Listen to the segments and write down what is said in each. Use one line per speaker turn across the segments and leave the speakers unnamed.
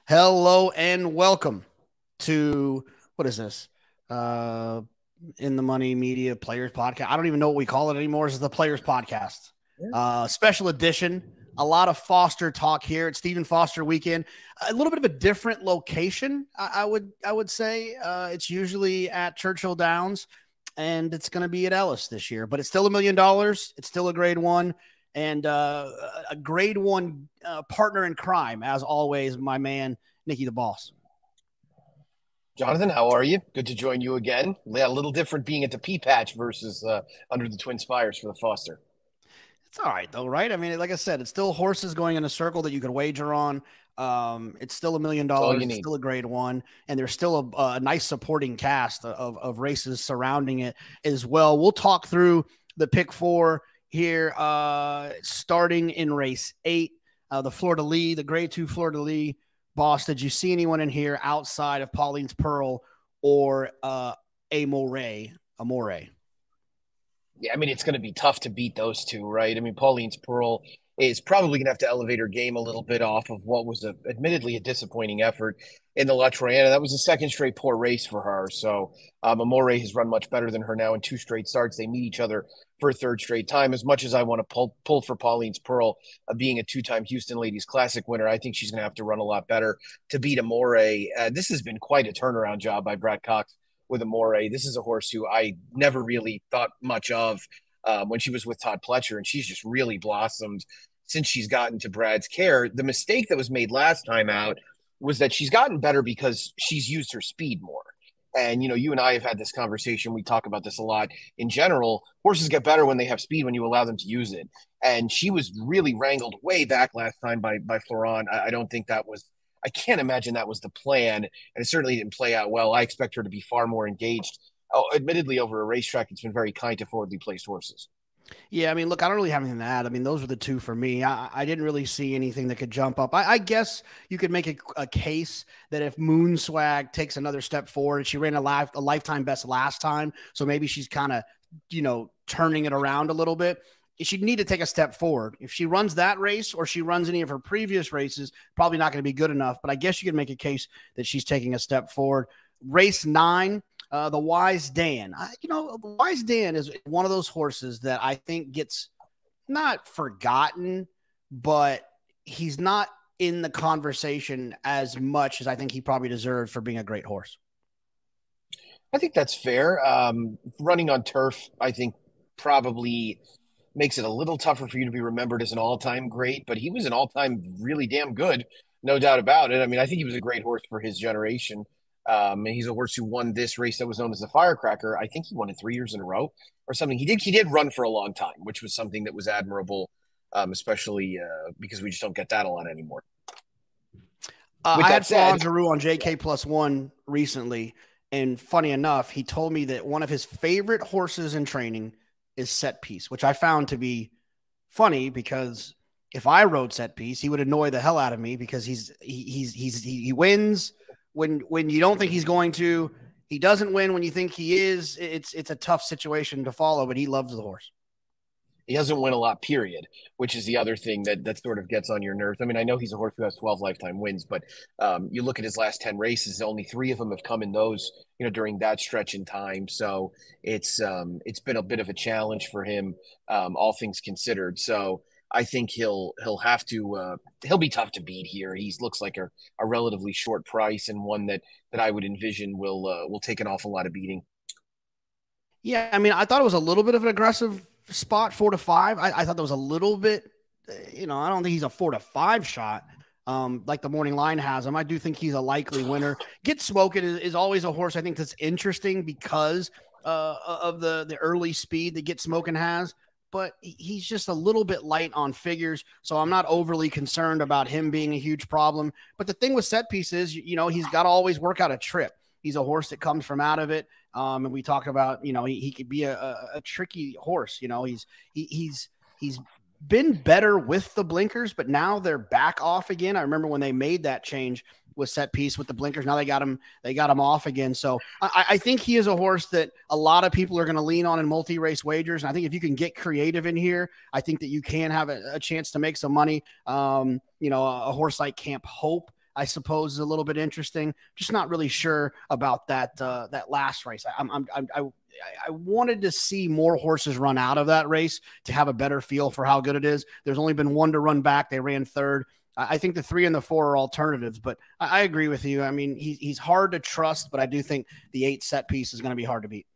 Hello and welcome to, what is this? In the Money Media Players Podcast. I don't even know what we call it anymore. This is the Players Podcast. Special edition. A lot of Foster talk here. It's Stephen Foster weekend. A little bit of a different location, I would say. It's usually at Churchill Downs, and it's going to be at Ellis this year. But it's still $1 million. It's still a grade one. And a grade one partner in crime, as always, my man, Nikki the Boss.
Jonathan, how are you? Good to join you again. Yeah, a little different being at the Pea Patch versus under the Twin Spires for the Foster.
It's all right, though, right? I mean, like I said, it's still horses going in a circle that you could wager on. It's still $1 million. It's still a grade one. And there's still a nice supporting cast of races surrounding it as well. We'll talk through the pick four here, starting in race 8, the Fleur de Lis, the grade 2 Fleur de Lis. Boss, did you see anyone in here outside of Pauline's Pearl or Amore?
Yeah, I mean, it's going to be tough to beat those two, right? I mean, Pauline's Pearl is probably going to have to elevate her game a little bit off of what was admittedly a disappointing effort in the La Troyana. That was a second straight poor race for her. So Amore has run much better than her now in 2 straight starts. They meet each other for a 3rd straight time. As much as I want to pull for Pauline's Pearl, being a 2-time Houston Ladies Classic winner, I think she's going to have to run a lot better to beat Amore. This has been quite a turnaround job by Brad Cox with Amore. This is a horse who I never really thought much of when she was with Todd Pletcher, and she's just really blossomed since she's gotten to Brad's care. The mistake that was made last time out was that she's gotten better because she's used her speed more. And, you know, you and I have had this conversation. We talk about this a lot. In general, horses get better when they have speed, when you allow them to use it. And she was really wrangled way back last time by Florent. I don't think that was – I can't imagine that was the plan. And it certainly didn't play out well. I expect her to be far more engaged. Admittedly, over a racetrack, it's been very kind to forwardly placed horses.
Yeah, I mean, look, I don't really have anything to add. I mean, those were the two for me. I didn't really see anything that could jump up. I guess you could make a case that if Moonswag takes another step forward, she ran a lifetime best last time, so maybe she's kind of, you know, turning it around a little bit. She'd need to take a step forward. If she runs that race or she runs any of her previous races, probably not going to be good enough. But I guess you could make a case that she's taking a step forward. Race 9. The Wise Dan. The Wise Dan is one of those horses that I think gets not forgotten, but he's not in the conversation as much as I think he probably deserved for being a great horse.
I think that's fair. Running on turf, I think, probably makes it a little tougher for you to be remembered as an all-time great, but he was an all-time really damn good, no doubt about it. I mean, I think he was a great horse for his generation. And he's a horse who won this race that was known as the Firecracker. I think he won it 3 years in a row or something. He did run for a long time, which was something that was admirable, especially because we just don't get that a lot anymore.
I had Florent Giroux on JK+1 recently, and funny enough, he told me that one of his favorite horses in training is Set Piece, which I found to be funny because if I rode Set Piece, he would annoy the hell out of me because he wins when you don't think he's going to. He doesn't win when you think he is. It's a tough situation to follow, but he loves the horse.
He doesn't win a lot, period, which is the other thing that sort of gets on your nerves. I mean, I know he's a horse who has 12 lifetime wins, but you look at his last 10 races, only 3 of them have come in those, during that stretch in time. So it's been a bit of a challenge for him, all things considered. So I think he'll be tough to beat here. He looks like a relatively short price and one that I wowould envision will take an awful lot of beating.
Yeah, I mean, I thought it was a little bit of an aggressive spot, 4-5. I thought that was a little bit, I don't think he's a 4-5 shot like the morning line has him. I do think he's a likely winner. Get Smoking is always a horse I think that's interesting because of the early speed that Get Smoking has. But he's just a little bit light on figures, so I'm not overly concerned about him being a huge problem. But the thing with Set Piece is, he's got to always work out a trip. He's a horse that comes from out of it, and we talk about, he could be a tricky horse. He's been better with the blinkers, but now they're back off again. I remember when they made that change with set piece with the blinkers. Now they got him off again. So I think he is a horse that a lot of people are going to lean on in multi-race wagers. And I think if you can get creative in here, I think that you can have a chance to make some money. A horse like Camp Hope, I suppose, is a little bit interesting. Just not really sure about that last race. I wanted to see more horses run out of that race to have a better feel for how good it is. There's only been one to run back. They ran third. I think the 3 and the 4 are alternatives, but I agree with you. I mean, he's hard to trust, but I do think the 8 set piece is going to be hard to beat.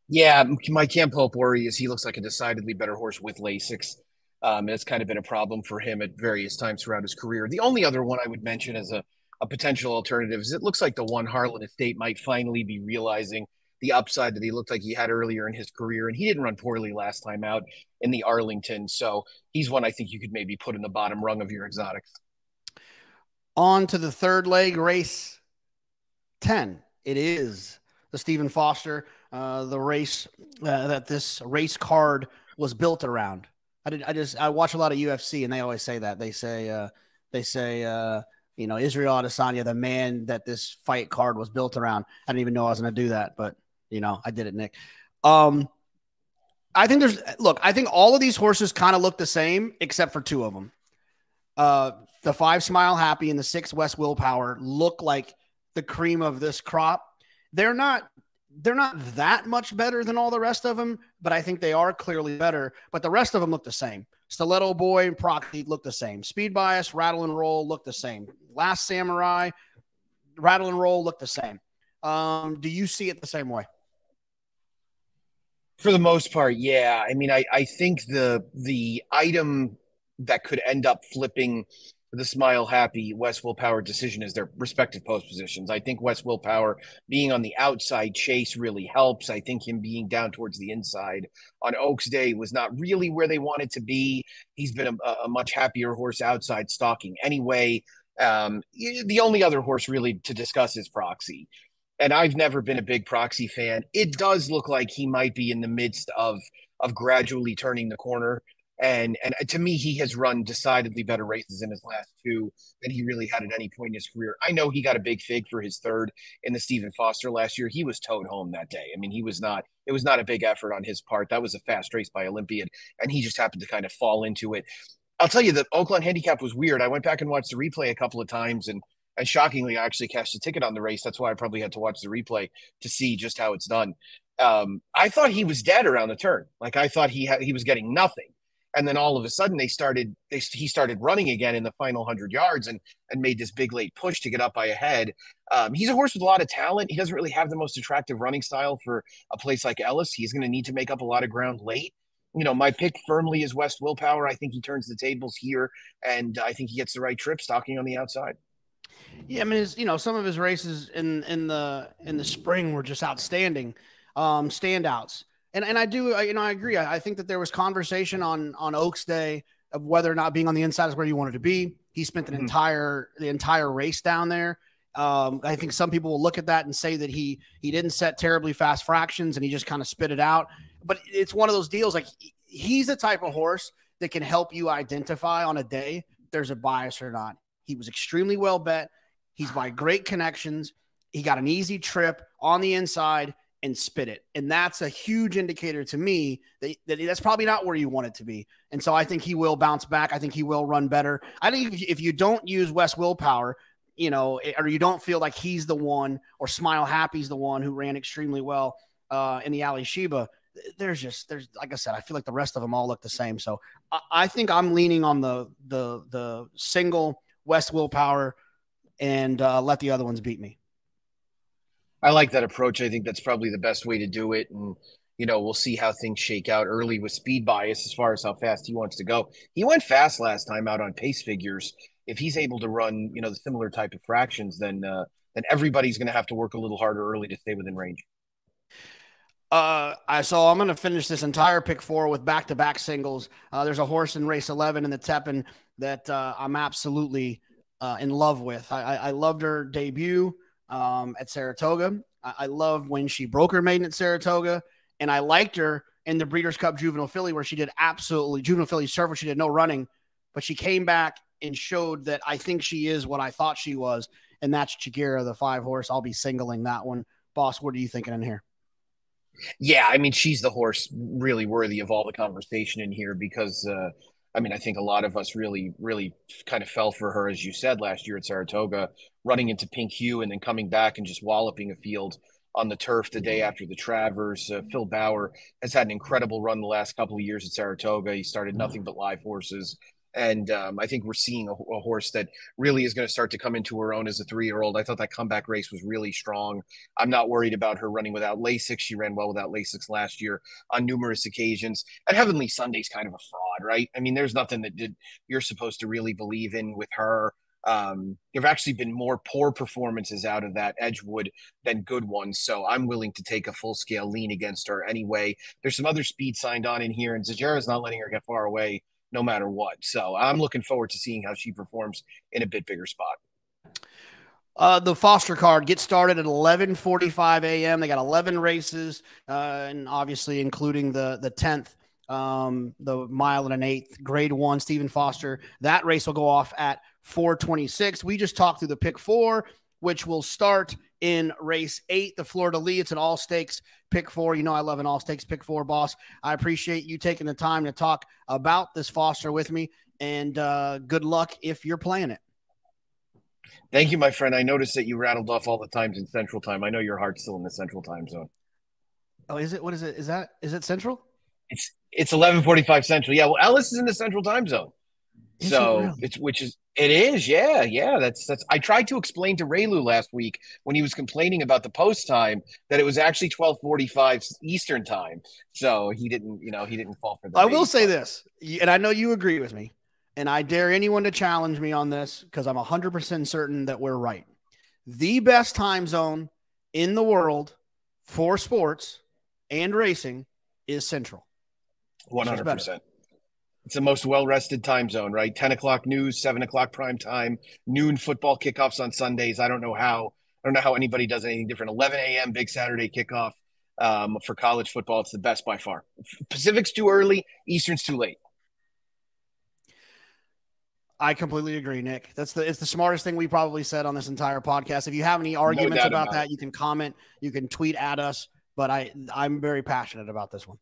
Yeah, my Camp Hope worry is he looks like a decidedly better horse with Lasix. It's kind of been a problem for him at various times throughout his career. The only other one I would mention as a potential alternative is it looks like the one Harlan Estate might finally be realizing the upside that he looked like he had earlier in his career. And he didn't run poorly last time out in the Arlington. So he's one I think you could maybe put in the bottom rung of your exotics.
On to the third leg, race 10. It is the Stephen Foster, the race that this race card was built around. I watch a lot of UFC and they always say that. They say, Israel Adesanya, the man that this fight card was built around. I didn't even know I was going to do that, but I did it, Nick. I think all of these horses kind of look the same except for 2 of them. The 5 Smile Happy and the 6 West Willpower look like the cream of this crop. They're not that much better than all the rest of them, but I think they are clearly better. But the rest of them look the same. Stiletto Boy and Proxy look the same. Speed Bias, Rattle and Roll look the same. Last Samurai, Rattle and Roll look the same. Do you see it the same way?
For the most part, yeah. I mean, I think the item that could end up flipping the Smile Happy West Willpower decision is their respective post positions. I think West Willpower being on the outside chase really helps. I think him being down towards the inside on Oaks Day was not really where they wanted to be. He's been a much happier horse outside stalking anyway. The only other horse really to discuss is Proxy. And I've never been a big Proxy fan. It does look like he might be in the midst of gradually turning the corner. And to me, he has run decidedly better races in his last 2 than he really had at any point in his career. I know he got a big fig for his 3rd in the Stephen Foster last year. He was towed home that day. I mean, it was not a big effort on his part. That was a fast race by Olympiad, and he just happened to kind of fall into it. I'll tell you, the Oakland handicap was weird. I went back and watched the replay a couple of times, and shockingly, I actually cashed a ticket on the race. That's why I probably had to watch the replay to see just how it's done. I thought he was dead around the turn. Like I thought he was getting nothing. And then all of a sudden he started running again in the final 100 yards and made this big late push to get up by a head. He's a horse with a lot of talent. He doesn't really have the most attractive running style for a place like Ellis. He's going to need to make up a lot of ground late. My pick firmly is West Willpower. I think he turns the tables here, and I think he gets the right trip stalking on the outside.
Yeah, I mean, some of his races in the spring were just outstanding, standouts. And I do, I agree. I think that there was conversation on Oaks Day of whether or not being on the inside is where you wanted to be. He spent the entire race down there. I think some people will look at that and say that he didn't set terribly fast fractions and he just kind of spit it out. But it's one of those deals. Like he's the type of horse that can help you identify on a day if there's a bias or not. He was extremely well bet. He's by great connections. He got an easy trip on the inside and spit it. And that's a huge indicator to me that that's probably not where you want it to be. And so I think he will bounce back. I think he will run better. I think if you don't use West Willpower, or you don't feel like he's the one or Smile Happy's the one who ran extremely well in the Ali Sheba, there's like I said, I feel like the rest of them all look the same. So I think I'm leaning on the single West Willpower and let the other ones beat me.
I like that approach. I think that's probably the best way to do it. And, we'll see how things shake out early with Speed Bias as far as how fast he wants to go. He went fast last time out on pace figures. If he's able to run, the similar type of fractions, then everybody's going to have to work a little harder early to stay within range.
So I'm going to finish this entire pick 4 with back-to-back singles. There's a horse in race 11 in the Tepin that I'm absolutely in love with. I loved her debut at Saratoga. I loved when she broke her maiden at Saratoga, and I liked her in the Breeders' Cup Juvenile Filly, where she did absolutely Juvenile Filly Surf, where she did no running, but she came back and showed that I think she is what I thought she was, and that's Chiguera, the 5-horse. I'll be singling that one. Boss, what are you thinking in here?
Yeah, I mean, she's the horse really worthy of all the conversation in here because, I mean, I think a lot of us really kind of fell for her, as you said, last year at Saratoga, running into Pink Hue and then coming back and just walloping a field on the turf the day after the Travers. Phil Bauer has had an incredible run the last couple of years at Saratoga. He started nothing but live horses. And I think we're seeing a horse that really is going to start to come into her own as a 3-year-old. I thought that comeback race was really strong. I'm not worried about her running without Lasix. She ran well without Lasix last year on numerous occasions. And Heavenly Sunday's kind of a fraud, right? I mean, there's nothing you're supposed to really believe in with her. There have actually been more poor performances out of that Edgewood than good ones. So I'm willing to take a full scale lean against her anyway. There's some other speed signed on in here, and Zajara's not letting her get far away no matter what. So I'm looking forward to seeing how she performs in a bit bigger spot.
The Foster card gets started at 11:45 a.m. They got 11 races, and obviously including the 10th, the mile and an eighth, grade 1, Stephen Foster. That race will go off at 4:26. We just talked through the pick 4, which will start in race 8, the Florida Lee. It's an all stakes pick 4. You know, I love an all stakes pick 4, boss. I appreciate you taking the time to talk about this Foster with me, and good luck if you're playing it.
Thank you, my friend. I noticed that you rattled off all the times in Central Time. I know your heart's still in the Central Time zone.
Oh, is it? What is it? Is it Central?
It's 11:45 Central. Yeah, well, Ellis is in the Central Time zone.
Is
So
it really?
it is, yeah. That's I tried to explain to Raylu last week when he was complaining about the post time that it was actually 12:45 Eastern time. So he didn't fall for the
I will
bait.
say this, and I know you agree with me, and I dare anyone to challenge me on this because I'm 100% certain that we're right. The best time zone in the world for sports and racing is Central. It's just better.
100%. It's the most well-rested time zone, right? 10 o'clock news, 7 o'clock prime time, noon football kickoffs on Sundays. I don't know how anybody does anything different. 11 a.m. big Saturday kickoff for college football. It's the best by far. Pacific's too early. Eastern's too late.
I completely agree, Nick. It's the smartest thing we probably said on this entire podcast. If you have any
No
arguments
doubt
about
about
that,
it.
you can comment, you can tweet at us. But I'm very passionate about this one.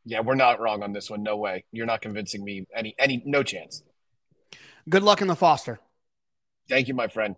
Yeah, we're not wrong on this one. No way. You're not convincing me. No chance.
Good luck in the Foster.
Thank you, my friend.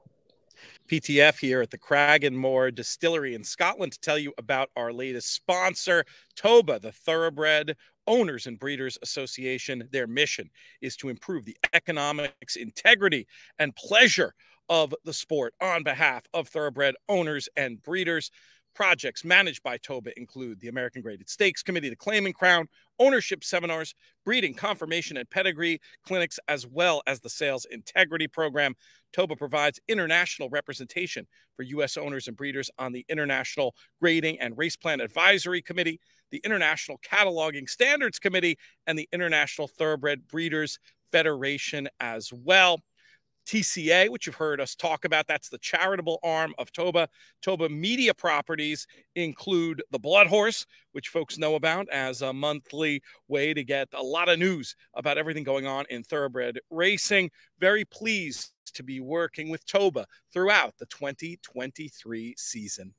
PTF here at the Crag and More Distillery in Scotland to tell you about our latest sponsor, Toba, the Thoroughbred Owners and Breeders Association. Their mission is to improve the economics, integrity, and pleasure of the sport on behalf of thoroughbred owners and breeders. Projects managed by Toba include the American Graded Stakes Committee, the Claiming Crown, ownership seminars, breeding, confirmation, and pedigree clinics, as well as the Sales Integrity Program. Toba provides international representation for U.S. owners and breeders on the International Grading and Race Plan Advisory Committee, the International Cataloging Standards Committee, and the International Thoroughbred Breeders Federation as well. TCA, which you've heard us talk about, that's the charitable arm of Toba. Toba media properties include the Blood Horse, which folks know about as a monthly way to get a lot of news about everything going on in thoroughbred racing. Very pleased to be working with Toba throughout the 2023 season.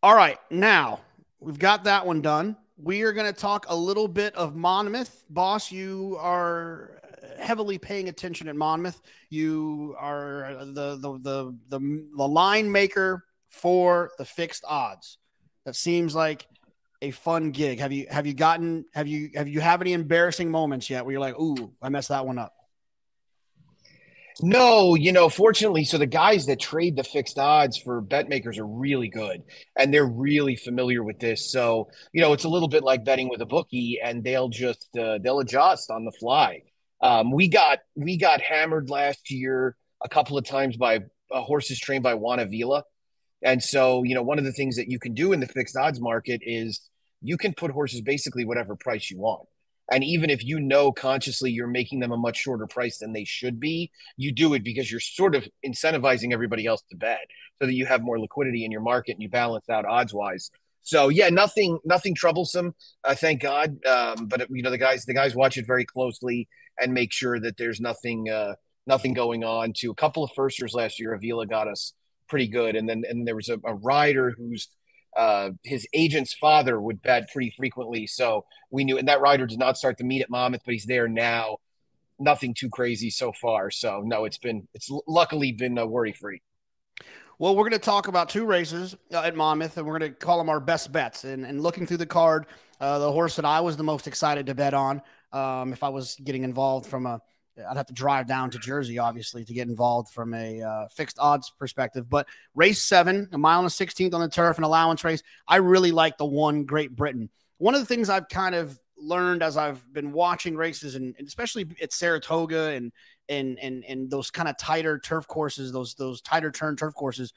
All right, now we've got that one done. We are going to talk a little bit of Monmouth. Boss, you are heavily paying attention at Monmouth. You are the line maker for the fixed odds. That seems like a fun gig. Have you have any embarrassing moments yet where you're like, ooh, I messed that one up?
No, fortunately, so the guys that trade the fixed odds for bet makers are really good and they're really familiar with this. So, it's a little bit like betting with a bookie and they'll adjust on the fly. We got hammered last year a couple of times by horses trained by Juana Vila. And so, one of the things that you can do in the fixed odds market is you can put horses basically whatever price you want. And even if consciously you're making them a much shorter price than they should be, you do it because you're sort of incentivizing everybody else to bet so that you have more liquidity in your market and you balance out odds wise. So yeah, nothing troublesome, thank God. But the guys watch it very closely and make sure that there's nothing going on. To a couple of firsters last year, Avila got us pretty good, and then there was a rider whose his agent's father would bet pretty frequently, so we knew. And that rider did not start the meet at Monmouth, but he's there now. Nothing too crazy so far, so no, it's luckily been worry free.
Well, we're going to talk about two races at Monmouth, and we're going to call them our best bets. And looking through the card, the horse that I was the most excited to bet on, if I was getting involved I'd have to drive down to Jersey, obviously, to get involved from a fixed odds perspective. But race 7, a mile and a 16th on the turf, an allowance race, I really like the one Great Britain. One of the things I've kind of learned as I've been watching races, and especially at Saratoga and those kind of tighter turf courses, those tighter turn turf courses,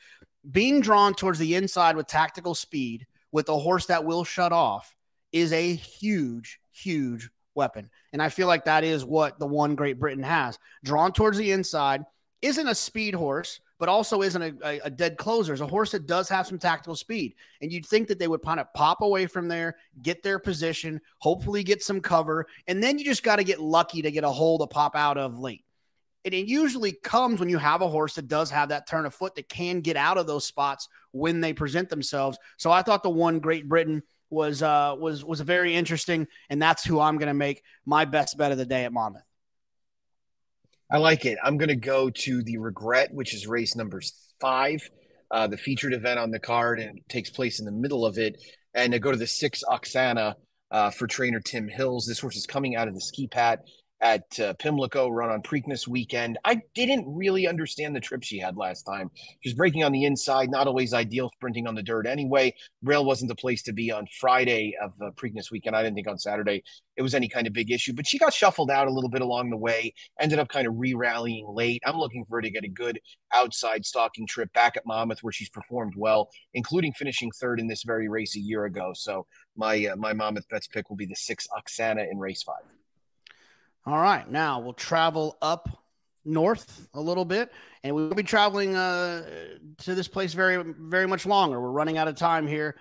being drawn towards the inside with tactical speed with a horse that will shut off is a huge, huge weapon. And I feel like that is what the one Great Britain has. Drawn towards the inside, isn't a speed horse, but also isn't a dead closer. It's a horse that does have some tactical speed. And you'd think that they would kind of pop away from there, get their position, hopefully get some cover, and then you just got to get lucky to get a hole to pop out of late. And it usually comes when you have a horse that does have that turn of foot that can get out of those spots when they present themselves. So I thought the one Great Britain was very interesting, and that's who I'm going to make my best bet of the day at Monmouth.
I like it. I'm going to go to the Regret, which is race number 5, the featured event on the card, and it takes place in the middle of it. And I go to the 6 Oksana for trainer Tim Hills. This horse is coming out of the ski pat at Pimlico, run on Preakness weekend. I didn't really understand the trip she had last time. She was breaking on the inside, not always ideal sprinting on the dirt anyway. Rail wasn't the place to be on Friday of Preakness weekend. I didn't think on Saturday it was any kind of big issue, but she got shuffled out a little bit along the way, ended up kind of re-rallying late. I'm looking for her to get a good outside stalking trip back at Monmouth, where she's performed well, including finishing 3rd in this very race a year ago. So my Monmouth bets pick will be the 6 Oksana in race 5.
All right, now we'll travel up north a little bit, and we'll be traveling to this place very, very much longer. We're running out of time here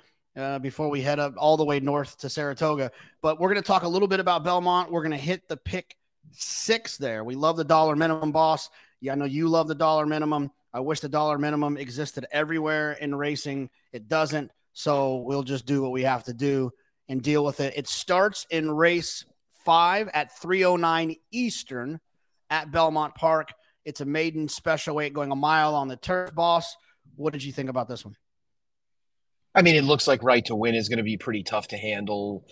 before we head up all the way north to Saratoga, but we're going to talk a little bit about Belmont. We're going to hit the pick 6 there. We love the dollar minimum, boss. Yeah, I know you love the dollar minimum. I wish the dollar minimum existed everywhere in racing. It doesn't, so we'll just do what we have to do and deal with it. It starts in race 5 at 3:09 Eastern at Belmont Park. It's a maiden special weight going a mile on the turf, boss. What did you think about this one?
I mean, it looks like Right to Win is going to be pretty tough to handle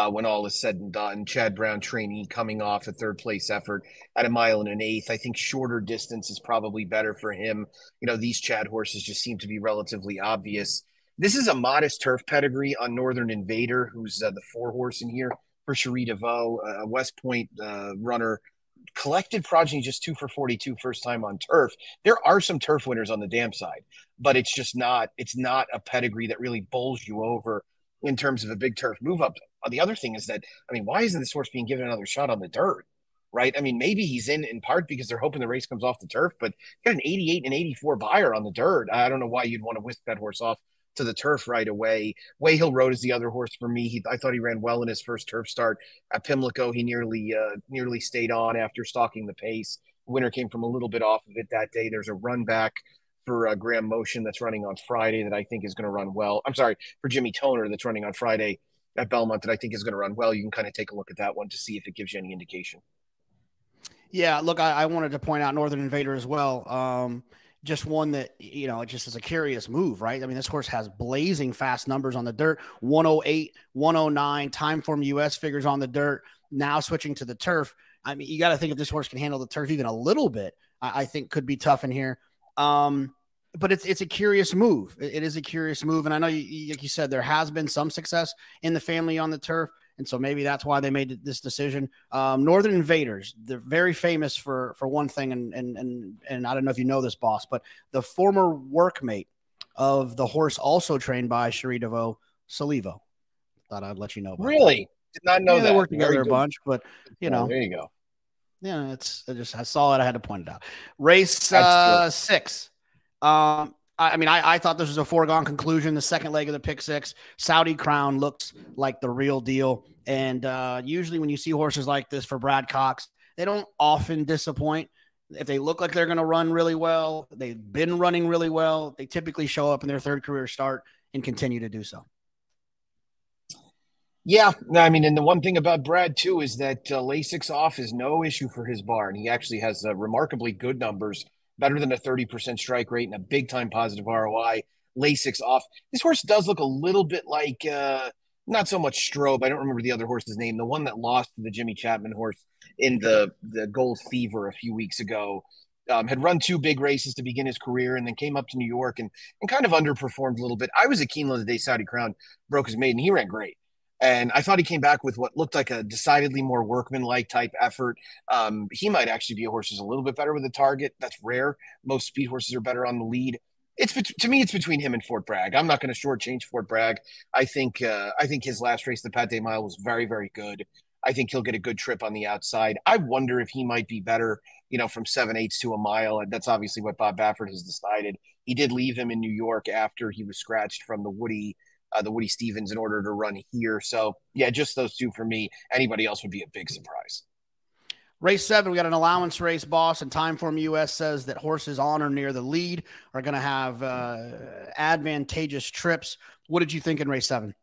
when all is said and done. Chad Brown, trainee, coming off a 3rd place effort at a mile and an 1/8. I think shorter distance is probably better for him. These Chad horses just seem to be relatively obvious. This is a modest turf pedigree on Northern Invader, who's the 4 horse in here for Cherie DeVoe, a West Point runner, collected progeny, just 2 for 42 first time on turf. There are some turf winners on the dam side, but it's not a pedigree that really bowls you over in terms of a big turf move up. The other thing is that, why isn't this horse being given another shot on the dirt? Right? Maybe he's in part because they're hoping the race comes off the turf, but got an 88 and 84 buyer on the dirt. I don't know why you'd want to whisk that horse off to the turf right away. Wayhill Road is the other horse for me. I thought he ran well in his first turf start at Pimlico. He nearly stayed on after stalking the pace. The winner came from a little bit off of it that day. There's a run back for Graham Motion that's running on Friday that I think is going to run well. I'm sorry, for Jimmy Toner that's running on Friday at Belmont that I think is going to run well. You can kind of take a look at that one to see if it gives you any indication.
Yeah, look, I wanted to point out Northern Invader as well. Just one that, it just is a curious move, right? This horse has blazing fast numbers on the dirt, 108, 109, Timeform US figures on the dirt, now switching to the turf. You got to think if this horse can handle the turf even a little bit, I think could be tough in here. But it's a curious move. It is a curious move. And I know, like you said, there has been some success in the family on the turf. And so maybe that's why they made this decision. Northern Invaders, they're very famous for one thing, and I don't know if you know this, boss, but the former workmate of the horse also trained by Cherie DeVoe, Solivo. Thought I'd let you know about
Really?
that.
Did not know that.
They worked together a bunch, but,
there you go.
Yeah, I saw it. I had to point it out. Race 6. I thought this was a foregone conclusion. The second leg of the pick six, Saudi Crown looks like the real deal. And usually when you see horses like this for Brad Cox, they don't often disappoint. If they look like they're going to run really well, they've been running really well, they typically show up in their third career start and continue to do so.
Yeah, I mean, and the one thing about Brad too is that Lasix off is no issue for his barn. He actually has remarkably good numbers, better than a 30% strike rate and a big time positive ROI. Lasix off. This horse does look a little bit like not so much Strobe. I don't remember the other horse's name. The one that lost to the Jimmy Chapman horse in the Gold Fever a few weeks ago. Had run 2 big races to begin his career and then came up to New York and kind of underperformed a little bit. I was at Keeneland the day Saudi Crown broke his maiden. He ran great. And I thought he came back with what looked like a decidedly more workman-like type effort. He might actually be a horse who's a little bit better with a target. That's rare. Most speed horses are better on the lead. To me, it's between him and Fort Bragg. I'm not going to shortchange Fort Bragg. I think his last race, the Pate Mile, was very, very good. I think he'll get a good trip on the outside. I wonder if he might be better, from 7/8 to a mile. And that's obviously what Bob Baffert has decided. He did leave him in New York after he was scratched from the Woody Stevens in order to run here. So yeah, just those two for me. Anybody else would be a big surprise.
Race 7, we got an allowance race, boss, and Timeform US says that horses on or near the lead are going to have advantageous trips. What did you think in race 7?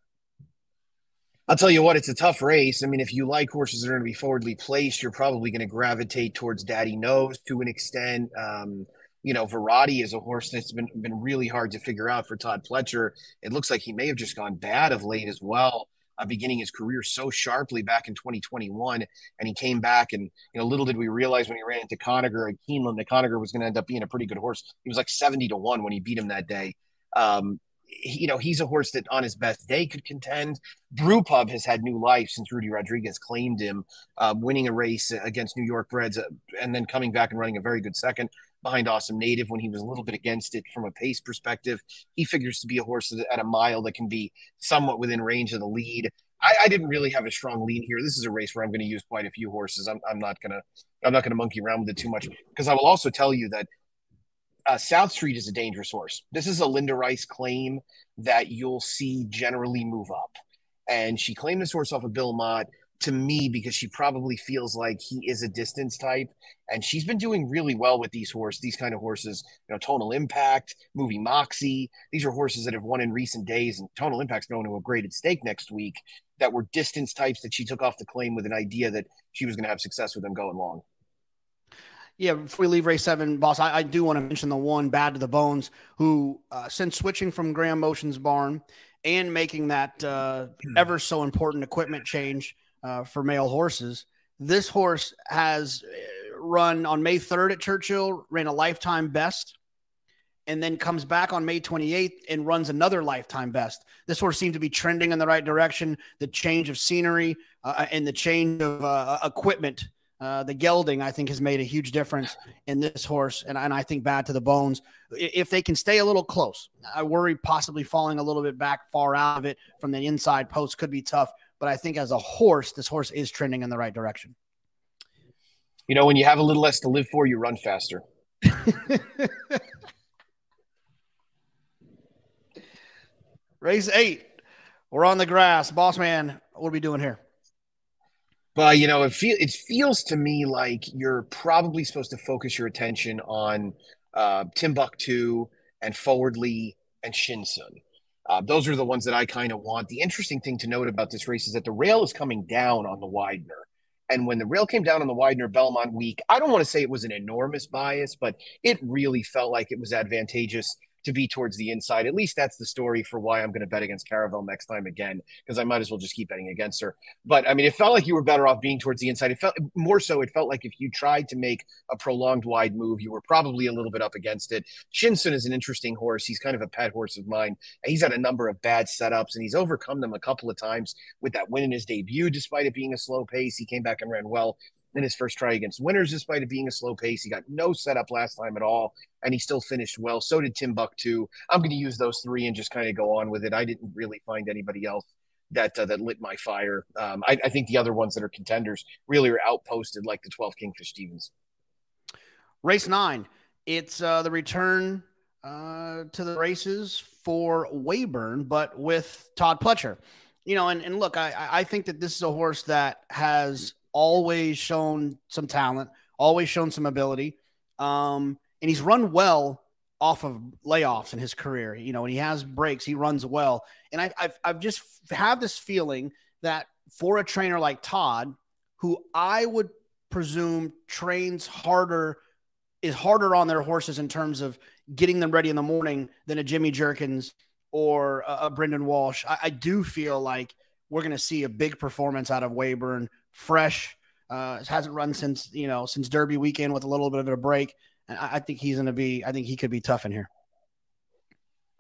I'll tell you what, it's a tough race. I mean, if you like horses that are going to be forwardly placed, you're probably going to gravitate towards Daddy Knows to an extent. Verratti is a horse that's been really hard to figure out for Todd Pletcher. It looks like he may have just gone bad of late as well, beginning his career so sharply back in 2021. And he came back and, little did we realize when he ran into Conager at Keeneland, that Conager was going to end up being a pretty good horse. He was like 70-1 when he beat him that day. He's a horse that on his best day could contend. Brewpub has had new life since Rudy Rodriguez claimed him, winning a race against New York Breds and then coming back and running a very good second behind Awesome Native when he was a little bit against it from a pace perspective. He figures to be a horse at a mile that can be somewhat within range of the lead. I didn't really have a strong lean here. This is a race where I'm going to use quite a few horses. I'm not gonna monkey around with it too much because I will also tell you that South Street is a dangerous horse. This is a Linda Rice claim that you'll see generally move up. And she claimed this horse off of Bill Mott to me because she probably feels like he is a distance type. And she's been doing really well with these kind of horses, Tonal Impact, Movie Moxie. These are horses that have won in recent days, and Tonal Impact's going to a graded stake next week that were distance types that she took off the claim with an idea that she was going to have success with them going long.
Yeah, before we leave race 7, boss, I do want to mention the one Bad to the Bones, who since switching from Graham Motion's barn and making that ever so important equipment change for male horses, this horse has run on May 3rd at Churchill, ran a lifetime best, and then comes back on May 28th and runs another lifetime best. This horse seemed to be trending in the right direction. The change of scenery and the change of equipment, the gelding, I think, has made a huge difference in this horse. And I think Bad to the Bones, if they can stay a little close, I worry possibly falling a little bit back far out of it from the inside post could be tough. But I think as a horse, this horse is trending in the right direction.
When you have a little less to live for, you run faster.
Race 8. We're on the grass. Boss man, what are we doing here?
But, it feels to me like you're probably supposed to focus your attention on Timbuktu and Forwardly and Shinsun. Those are the ones that I kind of want. The interesting thing to note about this race is that the rail is coming down on the Widener. And when the rail came down on the Widener Belmont week, I don't want to say it was an enormous bias, but it really felt like it was advantageous to be towards the inside. At least that's the story for why I'm going to bet against Caravel next time again, because I might as well just keep betting against her. But I mean, it felt like you were better off being towards the inside. It felt like if you tried to make a prolonged wide move, you were probably a little bit up against it. Shinsun is an interesting horse. He's kind of a pet horse of mine. He's had a number of bad setups, and he's overcome them a couple of times with that win in his debut, despite it being a slow pace. He came back and ran well in his first try against Winners, despite it being a slow pace. He got no setup last time at all, and he still finished well. So did Timbuktu. I'm going to use those three and just kind of go on with it. I didn't really find anybody else that lit my fire. I think the other ones that are contenders really are outposted, like the 12 Kingfish Stevens.
Race 9. It's the return to the races for Weyburn, but with Todd Pletcher. And look, I think that this is a horse that has always shown some talent, always shown some ability. And he's run well off of layoffs in his career. When he has breaks, he runs well. And I've just have this feeling that for a trainer like Todd, who I would presume trains is harder on their horses in terms of getting them ready in the morning than a Jimmy Jerkins or a Brendan Walsh. I do feel like we're going to see a big performance out of Weyburn, fresh. Hasn't run since Derby weekend with a little bit of a break. And I think he could be tough in here.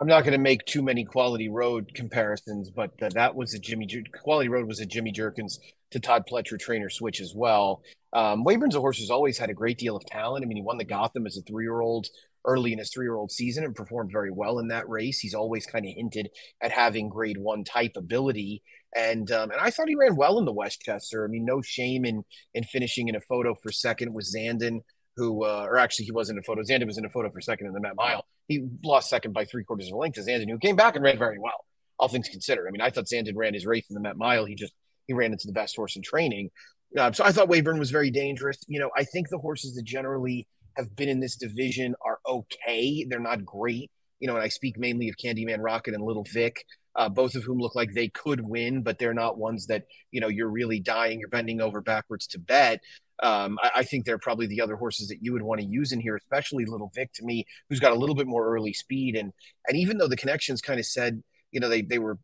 I'm not going to make too many Quality Road comparisons, but Quality Road was a Jimmy Jerkins to Todd Pletcher trainer switch as well. Weyburn's a horse who's always had a great deal of talent. I mean, he won the Gotham as a 3-year-old early in his 3-year-old season and performed very well in that race. He's always kind of hinted at having grade 1 type ability. And I thought he ran well in the Westchester. I mean, no shame in finishing in a photo for second with Zandon, who, or actually he wasn't in a photo. Zandon was in a photo for second in the Met Mile. He lost second by 3/4 of a length to Zandon, who came back and ran very well, all things considered. I mean, I thought Zandon ran his race in the Met Mile. He ran into the best horse in training. So I thought Weyburn was very dangerous. I think the horses that generally have been in this division are okay. They're not great. And I speak mainly of Candyman Rocket and Little Vic, both of whom look like they could win, but they're not ones that, you're really dying, you're bending over backwards to bet. I think they're probably the other horses that you would want to use in here, especially Little Vic to me, who's got a little bit more early speed. And even though the connections kind of said, they were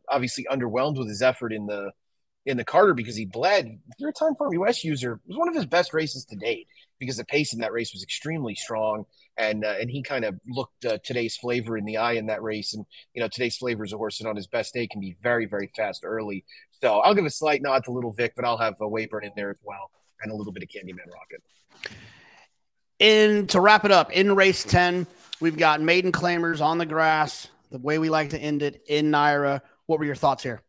obviously underwhelmed with his effort in the Carter because he bled. If you're a Time Farm US user, it was one of his best races to date because the pace in that race was extremely strong. And he kind of looked Today's Flavor in the eye in that race. And, Today's Flavor is a horse that on his best day can be very, very fast early. So I'll give a slight nod to Little Vic, but I'll have a Weyburn in there as well and a little bit of Candyman Rocket.
And to wrap it up, in race 10, we've got maiden claimers on the grass, the way we like to end it in Naira. What were your thoughts here?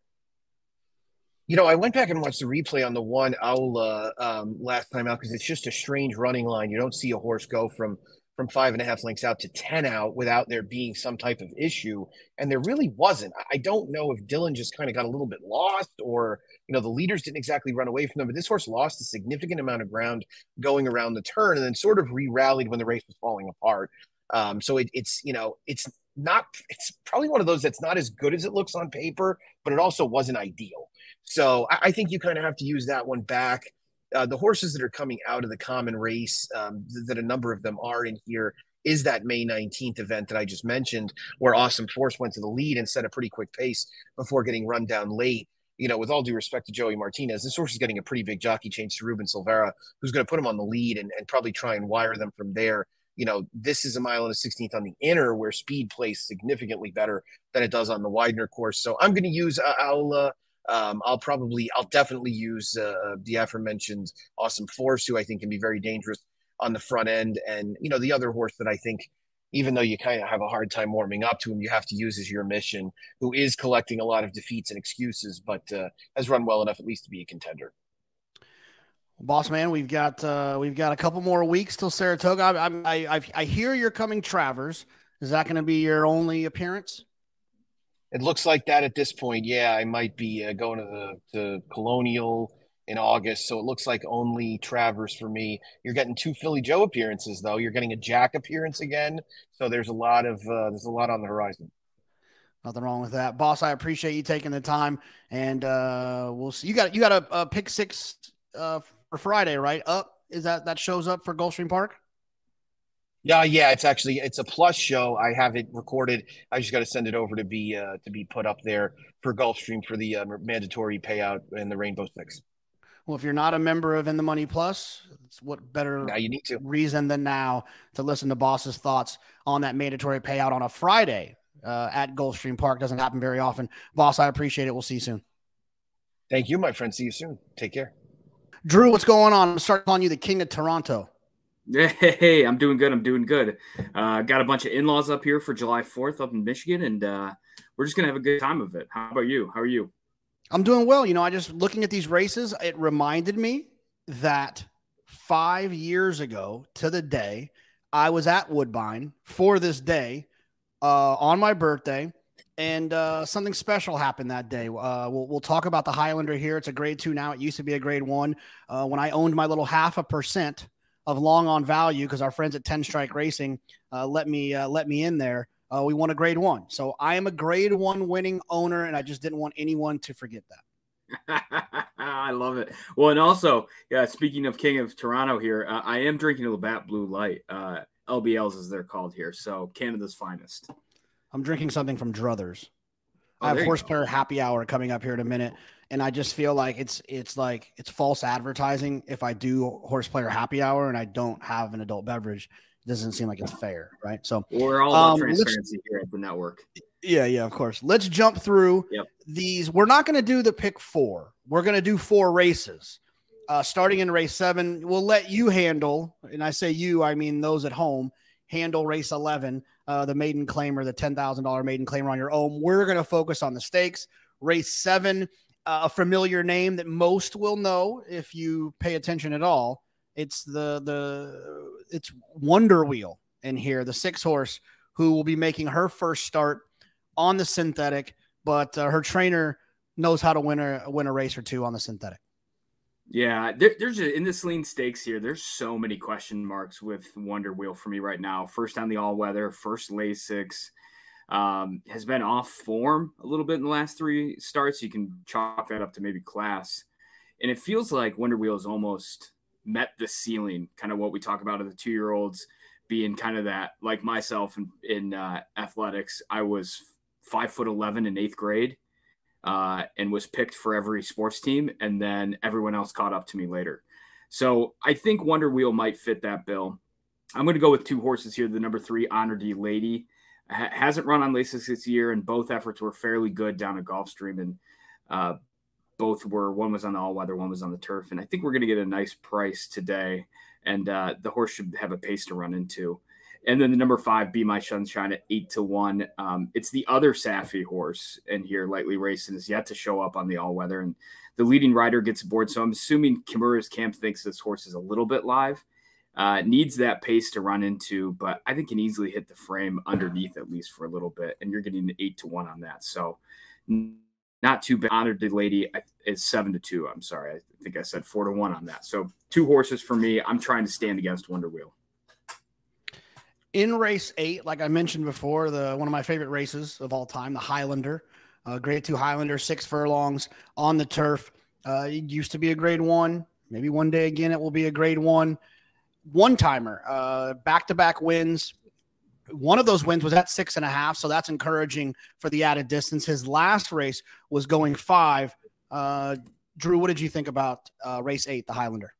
I went back and watched the replay on the 1 Aula last time out because it's just a strange running line. You don't see a horse go from 5.5 lengths out to 10 out without there being some type of issue. And there really wasn't. I don't know if Dylan just kind of got a little bit lost or, the leaders didn't exactly run away from them, but this horse lost a significant amount of ground going around the turn and then sort of re-rallied when the race was falling apart. So it's probably one of those that's not as good as it looks on paper, but it also wasn't ideal. So I think you kind of have to use that one back. The horses that are coming out of the common race, that a number of them are in here, is that May 19th event that I just mentioned, where Awesome Force went to the lead and set a pretty quick pace before getting run down late. With all due respect to Joey Martinez, this horse is getting a pretty big jockey change to Ruben Silvera, who's going to put him on the lead and probably try and wire them from there. This is a 1.16 on the inner where speed plays significantly better than it does on the Widener course. So I'm going to use I'll definitely use the aforementioned Awesome Force, who I think can be very dangerous on the front end. And, the other horse that I think, even though you kind of have a hard time warming up to him, you have to use as your mission, who is collecting a lot of defeats and excuses, but has run well enough at least to be a contender.
Boss man, we've got a couple more weeks till Saratoga. I hear you're coming Travers. Is that going to be your only appearance?
It looks like that at this point. Yeah, I might be going to the Colonial in August, so it looks like only Travers for me. You're getting 2 Philly Joe appearances, though. You're getting a Jack appearance again, so there's a lot on the horizon.
Nothing wrong with that, boss. I appreciate you taking the time, and we'll see. You got a pick 6 for Friday, right? Is that shows up for Gulfstream Park?
Yeah. It's a plus show. I have it recorded. I just got to send it over to be put up there for Gulfstream for the mandatory payout in the Rainbow Six.
Well, if you're not a member of In the Money Plus, it's what better
now you need to
reason than now to listen to Boss's thoughts on that mandatory payout on a Friday at Gulfstream Park. Doesn't happen very often. Boss, I appreciate it. We'll see you soon.
Thank you, my friend. See you soon. Take care.
Drew, what's going on? I'm going to start calling you the King of Toronto.
Hey, I'm doing good. Got a bunch of in-laws up here for July 4th up in Michigan, and we're just going to have a good time of it. How about you? How are you?
I'm doing well. I just looking at these races, it reminded me that 5 years ago to the day, I was at Woodbine for this day on my birthday, and something special happened that day. We'll talk about the Highlander here. It's a grade 2 now. It used to be a grade 1. When I owned my little 0.5% of long on value, because our friends at 10 Strike Racing let me in there. We won a grade 1. So I am a grade 1 winning owner, and I just didn't want anyone to forget that.
I love it. Well, and also, speaking of King of Toronto here, I am drinking a Labatt Blue Light, LBLs as they're called here. So Canada's finest.
I'm drinking something from Druthers. I have
there you
Horseplayer Happy Hour coming up here in a minute, and I just feel like it's false advertising if I do Horseplayer Happy Hour and I don't have an adult beverage. It doesn't seem like it's fair, right? So
we're all about transparency here at the network.
Yeah, of course. Let's jump through these. We're not going to do the pick 4. We're going to do 4 races. Starting in race 7, we'll let you handle, and I say you, I mean those at home, handle race 11, the maiden claimer, the $10,000 maiden claimer on your own. We're going to focus on the stakes. Race 7, a familiar name that most will know if you pay attention at all. It's it's Wonder Wheel in here, the 6-horse who will be making her first start on the synthetic, but her trainer knows how to win a race or two on the synthetic.
Yeah, there's in this lean stakes here, there's so many question marks with Wonder Wheel for me right now. First on the all-weather, first Lasix, has been off form a little bit in the last 3 starts. You can chalk that up to maybe class. And it feels like Wonder Wheel has almost met the ceiling, kind of what we talk about of the 2-year-olds being kind of that, like myself in athletics. I was 5'11" in 8th grade and was picked for every sports team. And then everyone else caught up to me later. So I think Wonder Wheel might fit that bill. I'm going to go with 2 horses here. The number 3, Honor D Lady, hasn't run on Lasix this year, and both efforts were fairly good down at Gulfstream. And one was on the all-weather, one was on the turf. And I think we're going to get a nice price today. And the horse should have a pace to run into. And then the number 5, Be My Sunshine at 8-1. It's the other Safi horse in here, lightly raced, and is yet to show up on the all-weather. And the leading rider gets aboard. So I'm assuming Kimura's camp thinks this horse is a little bit live. Needs that pace to run into, but I think can easily hit the frame underneath at least for a little bit. And you're getting an 8-1 on that. So not too bad. Honored the Lady is 7-2. I'm sorry. I think I said 4-1 on that. So 2 horses for me. I'm trying to stand against Wonder Wheel.
In race 8, like I mentioned before, one of my favorite races of all time, the Highlander, grade 2 Highlander, 6 furlongs on the turf. It used to be a grade 1. Maybe one day again it will be a grade 1. One-timer, back-to-back wins. One of those wins was at 6.5, so that's encouraging for the added distance. His last race was going 5. Drew, what did you think about race 8, the Highlander?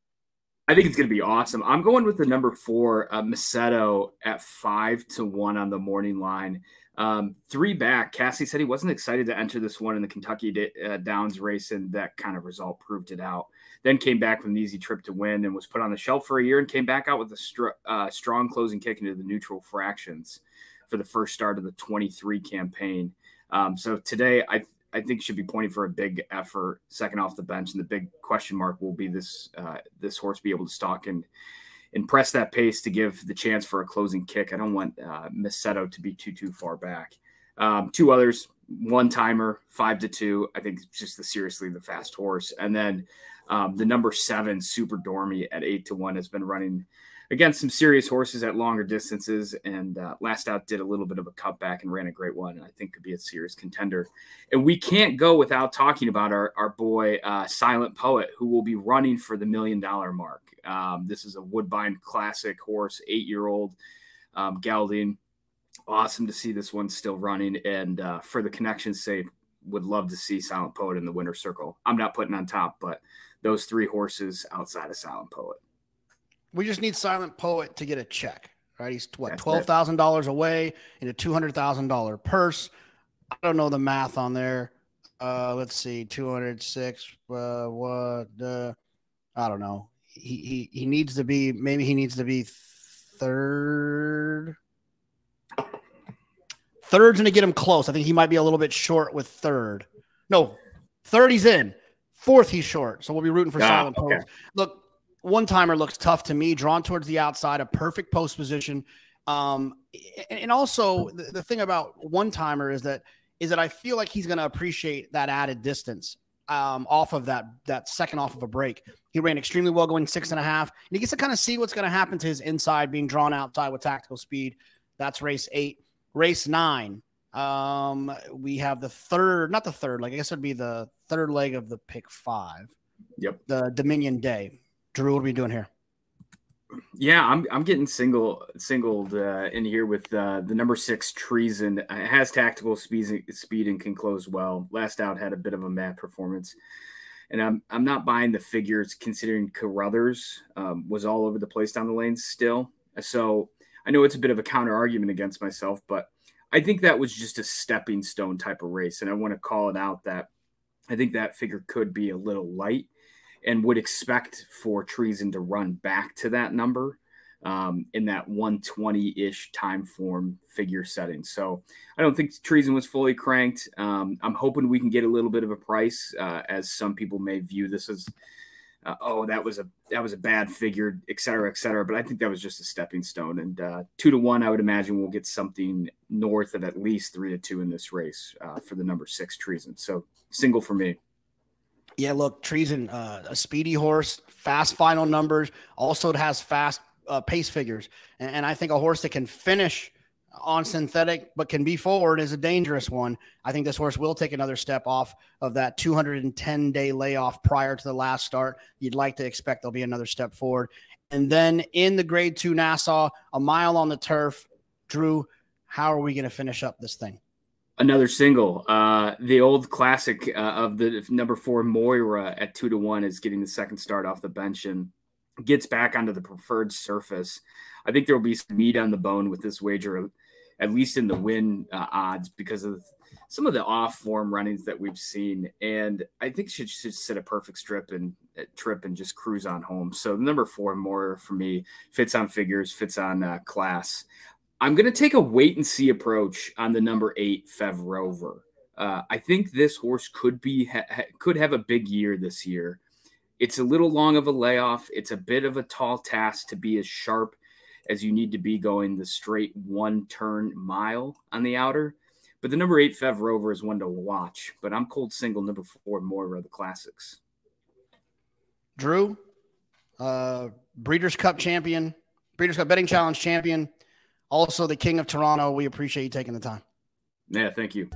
I think it's going to be awesome. I'm going with the number 4, Macedo, at 5-1 on the morning line. 3 back. Cassie said he wasn't excited to enter this one in the Kentucky Downs race, and that kind of result proved it out. Then came back with an easy trip to win and was put on the shelf for a year and came back out with a strong closing kick into the neutral fractions for the first start of the 23 campaign. So today I think should be pointing for a big effort, second off the bench. And the big question mark will be this horse be able to stalk and press that pace to give the chance for a closing kick. I don't want Macedo to be too far back. 2 others, one-timer, 5-2. I think it's just seriously the fast horse. And then the number 7, Super Dormy, at 8-1 has been running against some serious horses at longer distances, and last out did a little bit of a cutback and ran a great one, and I think could be a serious contender. And we can't go without talking about our boy Silent Poet, who will be running for the $1 million mark. This is a Woodbine classic horse, 8-year-old gelding. Awesome to see this one still running, and for the connection's sake, would love to see Silent Poet in the winner's circle. I'm not putting on top, but those 3 horses outside of Silent Poet.
We just need Silent Poet to get a check, right? He's $12,000 away in a $200,000 purse. I don't know the math on there. Let's see, 206. I don't know. He needs to be. Maybe he needs to be third. Third's going to get him close. I think he might be a little bit short with third. No, third he's in. Fourth he's short. So we'll be rooting for Silent Poet. Look, One timer looks tough to me, drawn towards the outside, a perfect post position. And also the thing about one timer is that I feel like he's going to appreciate that added distance off of that second off of a break. He ran extremely well going 6.5, and he gets to kind of see what's going to happen to his inside being drawn outside with tactical speed. That's race 8. Race 9. We have not the third leg. I guess it would be the third leg of the pick 5.
Yep.
The Dominion Day. Drew, what are we doing here?
Yeah, I'm getting singled in here with the number 6 Treason. It has tactical speed and can close well. Last out had a bit of a mad performance, and I'm not buying the figures considering Carruthers was all over the place down the lanes still. So I know it's a bit of a counter argument against myself, but I think that was just a stepping stone type of race, and I want to call it out that I think that figure could be a little light. And would expect for Treason to run back to that number in that 120-ish time form figure setting. So I don't think Treason was fully cranked. I'm hoping we can get a little bit of a price, as some people may view this as, that was a bad figure, et cetera, et cetera. But I think that was just a stepping stone. And 2-1, I would imagine we'll get something north of at least 3-2 in this race for the number 6 Treason. So single for me.
Yeah, look, Treason, a speedy horse, fast final numbers. Also, it has fast pace figures. And I think a horse that can finish on synthetic but can be forward is a dangerous one. I think this horse will take another step off of that 210-day layoff prior to the last start. You'd like to expect there'll be another step forward. And then in the Grade 2 Nassau, a mile on the turf. Drew, how are we going to finish up this thing?
Another single. The old classic of the number 4 Moira at 2-1 is getting the second start off the bench and gets back onto the preferred surface. I think there will be some meat on the bone with this wager, at least in the win odds, because of some of the off form runnings that we've seen. And I think she should set a perfect trip and just cruise on home. So the number 4 Moira for me fits on figures, fits on class. I'm going to take a wait and see approach on the number 8 Fev Rover. I think this horse could have a big year this year. It's a little long of a layoff. It's a bit of a tall task to be as sharp as you need to be going the straight 1-turn mile on the outer. But the number 8 Fev Rover is one to watch. But I'm cold single number 4 Moira, the classics.
Drew, Breeders' Cup champion, Breeders' Cup Betting Challenge champion. Also, the King of Toronto. We appreciate you taking the time.
Yeah, thank you.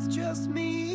Just me.